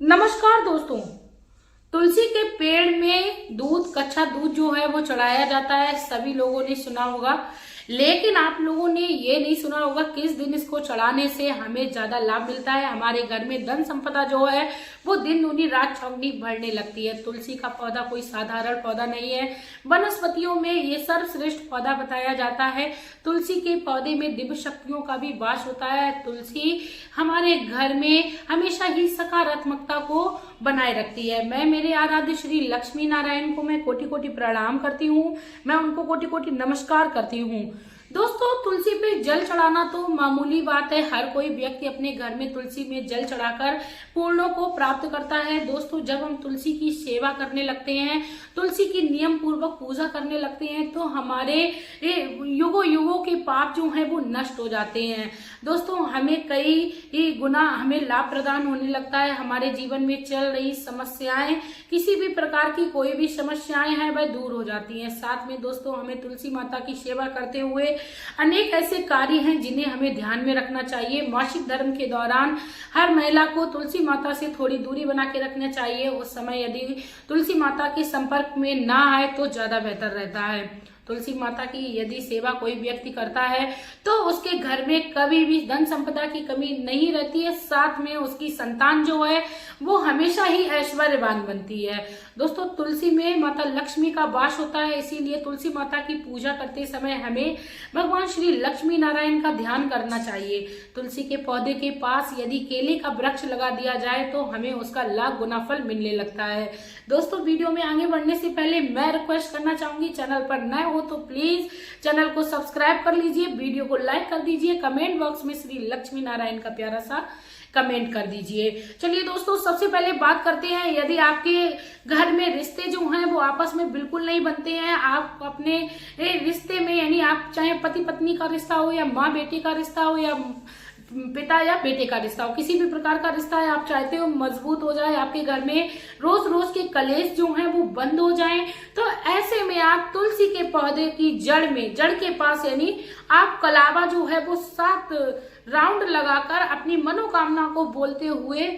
नमस्कार दोस्तों। तुलसी के पेड़ में दूध, कच्चा दूध जो है वो चढ़ाया जाता है, सभी लोगों ने सुना होगा। लेकिन आप लोगों ने ये नहीं सुना होगा किस दिन इसको चढ़ाने से हमें ज्यादा लाभ मिलता है। हमारे घर में धन संपदा जो है वो दिन दूनी रात चौगुनी बढ़ने लगती है। तुलसी का पौधा कोई साधारण पौधा नहीं है, वनस्पतियों में ये सर्वश्रेष्ठ पौधा बताया जाता है। तुलसी के पौधे में दिव्य शक्तियों का भी वास होता है। तुलसी हमारे घर में हमेशा ही सकारात्मकता को बनाए रखती है। मैं मेरे आराध्य श्री लक्ष्मी नारायण को मैं कोटि कोटि प्रणाम करती हूँ, मैं उनको कोटि कोटि नमस्कार करती हूँ। दोस्तों, तुलसी पे जल चढ़ाना तो मामूली बात है। हर कोई व्यक्ति अपने घर में तुलसी में जल चढ़ाकर पुण्यों को प्राप्त करता है। दोस्तों, जब हम तुलसी की सेवा करने लगते हैं, तुलसी की नियम पूर्वक पूजा करने लगते हैं, तो हमारे युगों युगों के पाप जो हैं वो नष्ट हो जाते हैं। दोस्तों, हमें कई गुना हमें लाभ प्रदान होने लगता है। हमारे जीवन में चल रही समस्याएं, किसी भी प्रकार की कोई भी समस्याएं हैं वह दूर हो जाती हैं। साथ में दोस्तों, हमें तुलसी माता की सेवा करते हुए अनेक ऐसे कार्य हैं जिन्हें हमें ध्यान में रखना चाहिए। मासिक धर्म के दौरान हर महिला को तुलसी माता से थोड़ी दूरी बना के रखना चाहिए। उस समय यदि तुलसी माता के संपर्क में ना आए तो ज्यादा बेहतर रहता है। तुलसी माता की यदि सेवा कोई व्यक्ति करता है तो उसके घर में कभी भी धन संपदा की कमी नहीं रहती है। साथ में उसकी संतान जो है वो हमेशा ही ऐश्वर्यवान बनती है। दोस्तों, तुलसी में माता लक्ष्मी का वास होता है, इसीलिए तुलसी माता की पूजा करते समय हमें भगवान श्री लक्ष्मी नारायण का ध्यान करना चाहिए। तुलसी के पौधे के पास यदि केले का वृक्ष लगा दिया जाए तो हमें उसका लाख गुना फल मिलने लगता है। दोस्तों, वीडियो में आगे बढ़ने से पहले मैं रिक्वेस्ट करना चाहूंगी, चैनल पर नए हो तो प्लीज चैनल को सब्सक्राइब कर लीजिए, वीडियो को लाइक कर दीजिए, कमेंट बॉक्स में श्री लक्ष्मी नारायण का प्यारा सा कमेंट कर दीजिए। चलिए दोस्तों, सबसे पहले बात करते हैं, यदि आपके घर में रिश्ते जो हैं वो आपस में बिल्कुल नहीं बनते हैं, आप अपने रिश्ते में यानी आप चाहे पति पत्नी का रिश्ता हो या माँ बेटी का रिश्ता हो या पिता या बेटे का रिश्ता हो, किसी भी प्रकार का रिश्ता है, आप चाहते हो मजबूत हो जाए, आपके घर में रोज रोज के कलेश जो हैं वो बंद हो जाएं, तो ऐसे में आप तुलसी के पौधे की जड़ के पास यानी आप कलावा जो है वो 7 राउंड लगाकर अपनी मनोकामना को बोलते हुए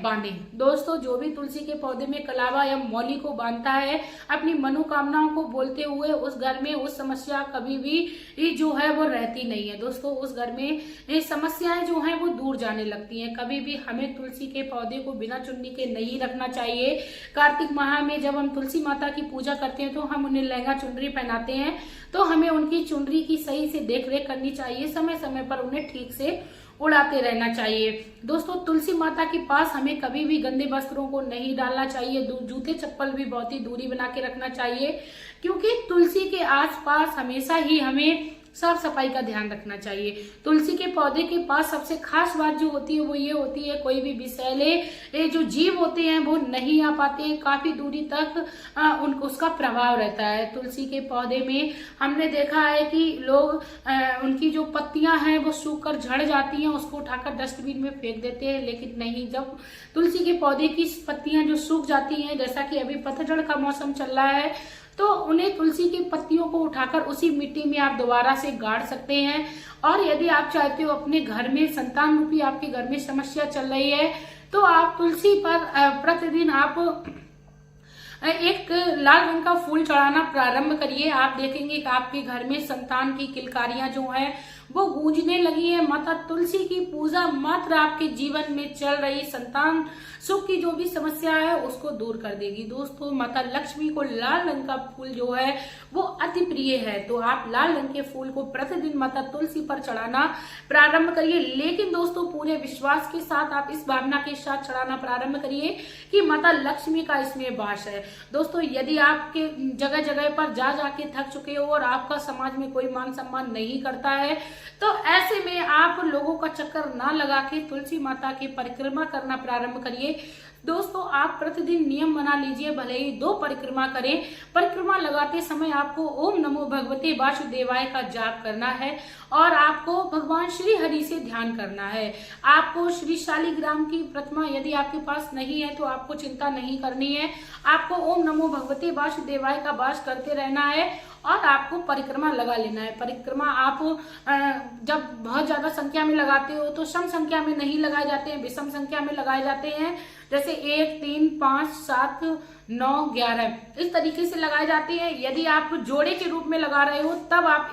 बांधे। दोस्तों, जो भी तुलसी के पौधे में कलावा या मौली को बांधता है अपनी मनोकामनाओं को बोलते हुए, उस घर में उस समस्या कभी भी जो है वो रहती नहीं है। दोस्तों, उस घर में ये समस्याएं जो हैं वो दूर जाने लगती हैं। कभी भी हमें तुलसी के पौधे को बिना चुन्नी के नहीं रखना चाहिए। कार्तिक माह में जब हम तुलसी माता की पूजा करते हैं तो हम उन्हें लहंगा चुनरी पहनाते हैं, तो हमें उनकी चुनरी की सही से देखरेख करनी चाहिए, समय समय पर उन्हें ठीक से उड़ाते रहना चाहिए। दोस्तों, तुलसी माता के पास हमें कभी भी गंदे वस्त्रों को नहीं डालना चाहिए, जूते चप्पल भी बहुत ही दूरी बना के रखना चाहिए, क्योंकि तुलसी के आसपास हमेशा ही हमें साफ सफाई का ध्यान रखना चाहिए। तुलसी के पौधे के पास सबसे खास बात जो होती है वो ये होती है, कोई भी विषैले जो जीव होते हैं वो नहीं आ पाते हैं, काफी दूरी तक उनको उसका प्रभाव रहता है। तुलसी के पौधे में हमने देखा है कि लोग उनकी जो पत्तियां हैं वो सूख कर झड़ जाती हैं, उसको उठाकर डस्टबिन में फेंक देते हैं, लेकिन नहीं, जब तुलसी के पौधे की पत्तियां जो सूख जाती हैं, जैसा कि अभी पतझड़ का मौसम चल रहा है, तो उन्हें तुलसी की पत्तियों को उठाकर उसी मिट्टी में आप दोबारा से गाड़ सकते हैं। और यदि आप चाहते हो अपने घर में संतान रूपी आपके घर में समस्या चल रही है तो आप तुलसी पर प्रतिदिन आप एक लाल रंग का फूल चढ़ाना प्रारंभ करिए। आप देखेंगे कि आपके घर में संतान की किलकारियां जो हैं वो गूंजने लगी है। माता तुलसी की पूजा मात्र आपके जीवन में चल रही संतान सुख की जो भी समस्या है उसको दूर कर देगी। दोस्तों, माता लक्ष्मी को लाल रंग का फूल जो है वो अति प्रिय है, तो आप लाल रंग के फूल को प्रतिदिन माता तुलसी पर चढ़ाना प्रारंभ करिए। लेकिन दोस्तों, पूरे विश्वास के साथ आप इस भावना के साथ चढ़ाना प्रारंभ करिए कि माता लक्ष्मी का इसमें वास है। दोस्तों, यदि आपके जगह जगह पर जा जाके थक चुके हो और आपका समाज में कोई मान सम्मान नहीं करता है, तो ऐसे में आप लोगों का चक्कर ना लगा के तुलसी माता की परिक्रमा करना प्रारंभ करिए। दोस्तों, आप प्रतिदिन नियम बना लीजिए, भले ही 2 परिक्रमा करें। परिक्रमा लगाते समय आपको ओम नमो भगवते वासुदेवाय का जाप करना है और आपको भगवान श्री हरि से ध्यान करना है। आपको श्री शालिग्राम की प्रतिमा यदि आपके पास नहीं है तो आपको चिंता नहीं करनी है, आपको ओम नमो भगवते वासुदेवाय का वास करते रहना है और आपको परिक्रमा लगा लेना है। परिक्रमा आप जब बहुत ज्यादा संख्या में लगाते हो तो सम संख्या में नहीं लगाए जाते हैं, विषम संख्या में लगाए जाते हैं। जैसे 1, 3, 5, 7, 9, 11 इस तरीके से लगाए जाते हैं। यदि आप जोड़े के रूप में लगा रहे हो तब आप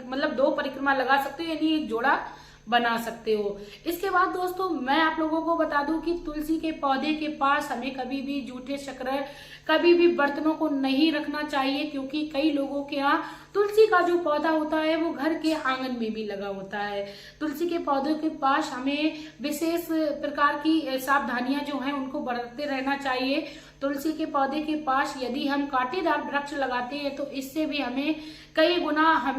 मतलब 2 परिक्रमा लगा सकते हो, यानी एक जोड़ा बना सकते हो। इसके बाद दोस्तों मैं आप लोगों को बता दूं कि तुलसी के पौधे के पास हमें कभी भी जूठे शक्कर, कभी भी बर्तनों को नहीं रखना चाहिए, क्योंकि कई लोगों के यहाँ तुलसी का जो पौधा होता है वो घर के आंगन में भी लगा होता है। तुलसी के पौधे के पास हमें विशेष प्रकार की सावधानियां जो हैं उनको बरतते रहना चाहिए। तुलसी के पौधे के पास यदि हम कांटेदार वृक्ष लगाते हैं तो इससे भी हमें कई गुना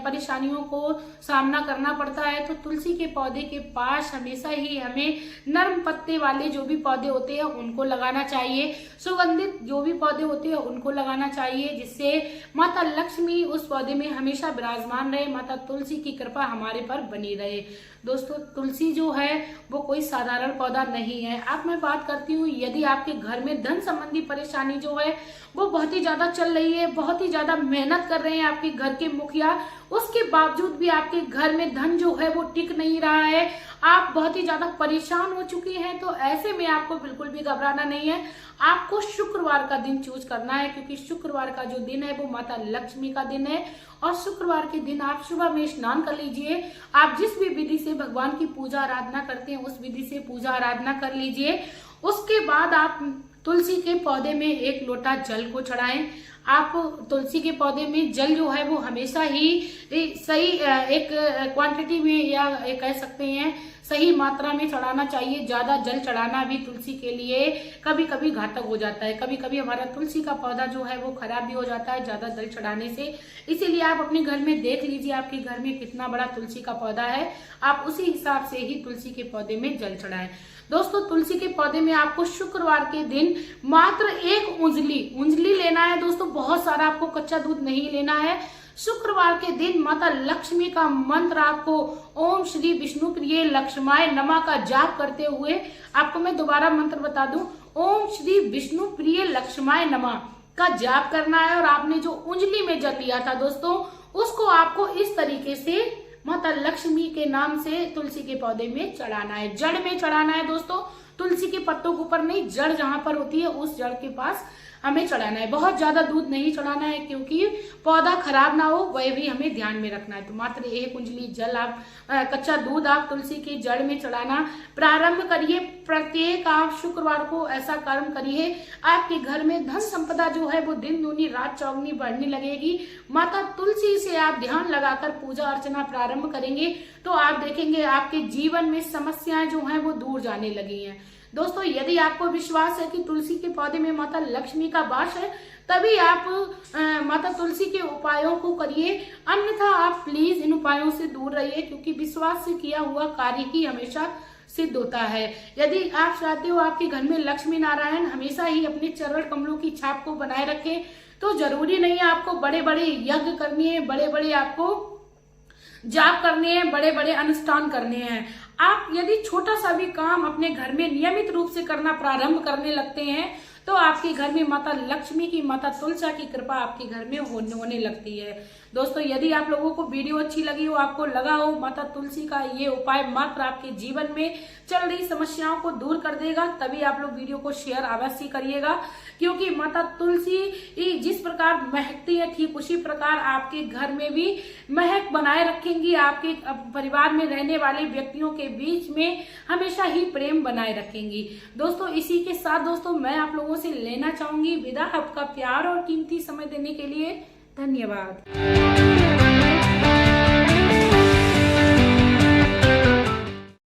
परेशानियों को सामना करना पड़ता है। तो तुलसी के पौधे के पास हमेशा ही हमें नर्म पत्ते वाले जो भी पौधे होते हैं उनको लगाना चाहिए, सुगंधित जो भी पौधे होते हैं उनको लगाना चाहिए, जिससे माता लक्ष्मी उस पौधे में हमेशा विराजमान रहे, माता तुलसी की कृपा हमारे पर बनी रहे। दोस्तों तुलसी जो है वो कोई साधारण पौधा नहीं है। अब मैं बात करती हूँ, यदि आपके घर में धन संबंधी परेशानी जो है वो बहुत ही ज्यादा चल रही है, बहुत ही ज्यादा मेहनत कर रहे हैं आपके घर के मुखिया, उसके बावजूद भी आपके घर में धन जो है वो टिक नहीं रहा है, आप बहुत ही ज्यादा परेशान हो चुकी हैं, तो ऐसे में आपको बिल्कुल भी घबराना नहीं है। आपको शुक्रवार का दिन चूज करना है, क्योंकि शुक्रवार का जो दिन है वो माता लक्ष्मी का दिन है। और शुक्रवार के दिन आप सुबह में स्नान कर लीजिए। आप जिस भी विधि से भगवान की पूजा आराधना करते हैं उस विधि से पूजा आराधना कर लीजिए। उसके बाद आप तुलसी के पौधे में 1 लोटा जल को चढ़ाएं। आप तुलसी के पौधे में जल जो है वो हमेशा ही सही एक क्वांटिटी में या कह सकते हैं सही मात्रा में चढ़ाना चाहिए। ज्यादा जल चढ़ाना भी तुलसी के लिए कभी कभी घातक हो जाता है, कभी कभी हमारा तुलसी का पौधा जो है वो खराब भी हो जाता है ज्यादा जल चढ़ाने से। इसीलिए आप अपने घर में देख लीजिए आपके घर में कितना बड़ा तुलसी का पौधा है, आप उसी हिसाब से ही तुलसी के पौधे में जल चढ़ाएं। दोस्तों तुलसी के पौधे में आपको शुक्रवार के दिन मात्र 1 उंजली लेना है। दोस्तों बहुत सारा आपको कच्चा दूध नहीं लेना है। शुक्रवार के दिन माता लक्ष्मी का मंत्र आपको ओम श्री विष्णु प्रिय लक्ष्माय नमः का जाप करते हुए, आपको मैं दोबारा मंत्र बता दूं, ओम श्री विष्णु प्रिय लक्ष्माय नमः का जाप करना है। और आपने जो उंजली में जल लिया था दोस्तों उसको आपको इस तरीके से माता लक्ष्मी के नाम से तुलसी के पौधे में चढ़ाना है, जड़ में चढ़ाना है दोस्तों, तुलसी के पत्तों के ऊपर नहीं, जड़ जहां पर होती है उस जड़ के पास हमें चढ़ाना है। बहुत ज्यादा दूध नहीं चढ़ाना है क्योंकि पौधा खराब ना हो, वह भी हमें ध्यान में रखना है। तो मात्र 1 उंजली जल आप कच्चा दूध आप तुलसी की जड़ में चढ़ाना प्रारंभ करिए। प्रत्येक आप शुक्रवार को ऐसा कर्म करिए, आपके घर में धन संपदा जो है वो दिन दूनी रात चौगुनी बढ़ने लगेगी। माता तुलसी से आप ध्यान लगाकर पूजा अर्चना प्रारंभ करेंगे तो आप देखेंगे आपके जीवन में समस्याएं जो है वो दूर जाने लगी हैं। दोस्तों यदि आपको विश्वास है कि तुलसी के पौधे में माता लक्ष्मी का वास है तभी आप माता तुलसी के उपायों को करिए, अन्यथा आप प्लीज इन उपायों से दूर रहिए, क्योंकि विश्वास से किया हुआ कार्य ही हमेशा सिद्ध होता है। यदि आप चाहते हो आपके घर में लक्ष्मी नारायण हमेशा ही अपने चरण कमलों की छाप को बनाए रखें, तो जरूरी नहीं है आपको बड़े बड़े यज्ञ करने हैं, बड़े बड़े आपको जाप करने हैं, बड़े बड़े अनुष्ठान करने हैं। आप यदि छोटा सा भी काम अपने घर में नियमित रूप से करना प्रारंभ करने लगते हैं तो आपके घर में माता लक्ष्मी की, माता तुलसी की कृपा आपके घर में होने लगती है। दोस्तों यदि आप लोगों को वीडियो अच्छी लगी हो, आपको लगा हो माता तुलसी का ये उपाय मात्र आपके जीवन में चल रही समस्याओं को दूर कर देगा, तभी आप लोग वीडियो को शेयर अवश्य करिएगा, क्योंकि माता तुलसी जिस प्रकार महकती है ठीक उसी प्रकार आपके घर में भी महक बनाए रखेंगी, आपके परिवार में रहने वाले व्यक्तियों के बीच में हमेशा ही प्रेम बनाए रखेंगी। दोस्तों इसी के साथ दोस्तों मैं आप लोगों से लेना चाहूंगी विदा। आपका प्यार और कीमती समय देने के लिए धन्यवाद।